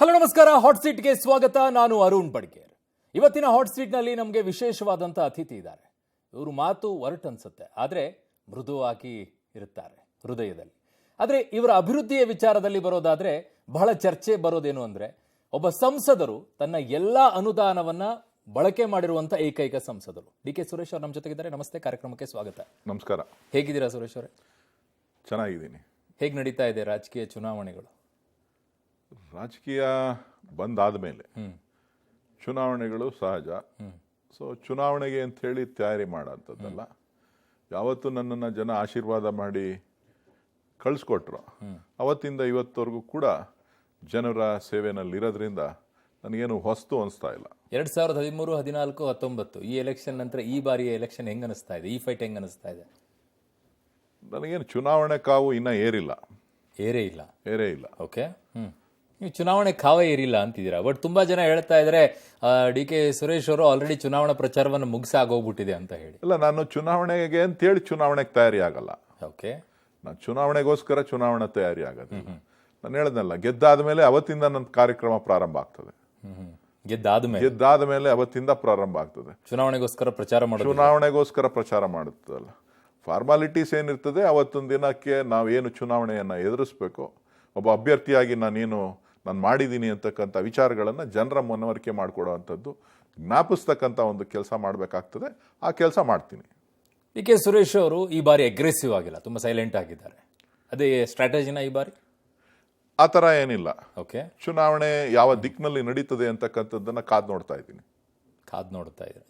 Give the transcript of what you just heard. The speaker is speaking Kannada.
ಹಲೋ ನಮಸ್ಕಾರ, ಹಾಟ್ ಸೀಟ್ಗೆ ಸ್ವಾಗತ. ನಾನು ಅರುಣ್ ಬಡ್ಗೇರ್. ಇವತ್ತಿನ ಹಾಟ್ ಸೀಟ್ನಲ್ಲಿ ನಮಗೆ ವಿಶೇಷವಾದಂಥ ಅತಿಥಿ ಇದ್ದಾರೆ. ಇವರು ಮಾತು ಒರಟು ಅನ್ಸುತ್ತೆ, ಆದರೆ ಮೃದುವಾಗಿ ಇರುತ್ತಾರೆ ಹೃದಯದಲ್ಲಿ. ಆದರೆ ಇವರ ಅಭಿವೃದ್ಧಿಯ ವಿಚಾರದಲ್ಲಿ ಬರೋದಾದರೆ ಬಹಳ ಚರ್ಚೆ ಬರೋದೇನು ಅಂದರೆ, ಒಬ್ಬ ಸಂಸದರು ತನ್ನ ಎಲ್ಲ ಅನುದಾನವನ್ನ ಬಳಕೆ ಮಾಡಿರುವಂಥ ಏಕೈಕ ಸಂಸದರು ಡಿ.ಕೆ. ಸುರೇಶ್ ಅವರು ನಮ್ಮ ಜೊತೆಗಿದ್ದಾರೆ. ನಮಸ್ತೆ, ಕಾರ್ಯಕ್ರಮಕ್ಕೆ ಸ್ವಾಗತ. ನಮಸ್ಕಾರ. ಹೇಗಿದ್ದೀರಾ ಸುರೇಶ್ ಅವರೇ? ಚೆನ್ನಾಗಿದ್ದೀನಿ. ಹೇಗೆ ನಡೀತಾ ಇದೆ ರಾಜಕೀಯ ಚುನಾವಣೆಗಳು? ರಾಜಕೀಯ ಬಂದಾದ ಮೇಲೆ ಚುನಾವಣೆಗಳು ಸಹಜ. ಸೊ ಚುನಾವಣೆಗೆ ಅಂತ ಹೇಳಿ ತಯಾರಿ ಮಾಡೋಂಥದ್ದಲ್ಲ. ಯಾವತ್ತು ನನ್ನನ್ನು ಜನ ಆಶೀರ್ವಾದ ಮಾಡಿ ಕಳಿಸ್ಕೊಟ್ರು, ಅವತ್ತಿಂದ ಇವತ್ತವರೆಗೂ ಕೂಡ ಜನರ ಸೇವೆನಲ್ಲಿರೋದ್ರಿಂದ ನನಗೇನು ಹೊಸ್ತು ಅನಿಸ್ತಾ ಇಲ್ಲ. 2013, 14, 19 ಈ ಎಲೆಕ್ಷನ್ ನಂತರ ಈ ಬಾರಿಯ ಎಲೆಕ್ಷನ್ ಹೆಂಗ್ ಅನಿಸ್ತಾ ಇದೆ? ಈ ಫೈಟ್ ಹೆಂಗ್ ಅನಿಸ್ತಾ ಇದೆ? ನನಗೇನು ಚುನಾವಣೆ ಕಾವು ಇನ್ನೂ ಏರೇ ಇಲ್ಲ. ಓಕೆ, ನೀವು ಚುನಾವಣೆ ಕಾವೇ ಏರಿಲ್ಲ ಅಂತಿದ್ದೀರಾ. ಬಟ್ ತುಂಬಾ ಜನ ಹೇಳ್ತಾ ಇದ್ದಾರೆ ಡಿ.ಕೆ. ಸುರೇಶ್ ಅವರು ಆಲ್ರೆಡಿ ಚುನಾವಣಾ ಪ್ರಚಾರವನ್ನು ಮುಗಿಸಾಗೋಗ್ಬಿಟ್ಟಿದೆ ಅಂತ ಹೇಳಿ. ಇಲ್ಲ, ನಾನು ಚುನಾವಣೆಗೆ ಅಂತೇಳಿ ಚುನಾವಣೆಗೆ ತಯಾರಿ ಆಗಲ್ಲ. ಓಕೆ, ನಾನು ಚುನಾವಣೆಗೋಸ್ಕರ ಚುನಾವಣೆ ತಯಾರಿ ಆಗೋದಿಲ್ಲ. ನಾನು ಹೇಳ್ದಲ್ಲ, ಗೆದ್ದಾದ ಮೇಲೆ ಅವತ್ತಿಂದ ನನ್ನ ಕಾರ್ಯಕ್ರಮ ಪ್ರಾರಂಭ ಆಗ್ತದೆ. ಗೆದ್ದಾದ ಮೇಲೆ ಅವತ್ತಿಂದ ಪ್ರಾರಂಭ ಆಗ್ತದೆ. ಚುನಾವಣೆಗೋಸ್ಕರ ಪ್ರಚಾರ ಮಾಡುತ್ತದಲ್ಲ. ಫಾರ್ಮಾಲಿಟೀಸ್ ಏನಿರ್ತದೆ ಅವತ್ತೊಂದು ದಿನಕ್ಕೆ ನಾವೇನು ಚುನಾವಣೆಯನ್ನು ಎದುರಿಸ್ಬೇಕು, ಒಬ್ಬ ಅಭ್ಯರ್ಥಿಯಾಗಿ ನಾನು ಮಾಡಿದ್ದೀನಿ ಅಂತಕ್ಕಂಥ ವಿಚಾರಗಳನ್ನು ಜನರ ಮನವರಿಕೆ ಮಾಡಿಕೊಡುವಂಥದ್ದು, ಜ್ಞಾಪಿಸ್ತಕ್ಕಂಥ ಒಂದು ಕೆಲಸ ಮಾಡಬೇಕಾಗ್ತದೆ. ಆ ಕೆಲಸ ಮಾಡ್ತೀನಿ. ಡಿ.ಕೆ. ಸುರೇಶ್ ಅವರು ಈ ಬಾರಿ ಅಗ್ರೆಸಿವ್ ಆಗಿಲ್ಲ, ತುಂಬ ಸೈಲೆಂಟ್ ಆಗಿದ್ದಾರೆ. ಅದೇ ಸ್ಟ್ರಾಟಜಿನ ಈ ಬಾರಿ? ಆ ಥರ ಏನಿಲ್ಲ. ಓಕೆ, ಚುನಾವಣೆ ಯಾವ ದಿಕ್ಕಿನಲ್ಲಿ ನಡೀತದೆ ಅಂತಕ್ಕಂಥದ್ದನ್ನು ಕಾದು ನೋಡ್ತಾ ಇದ್ದೀನಿ.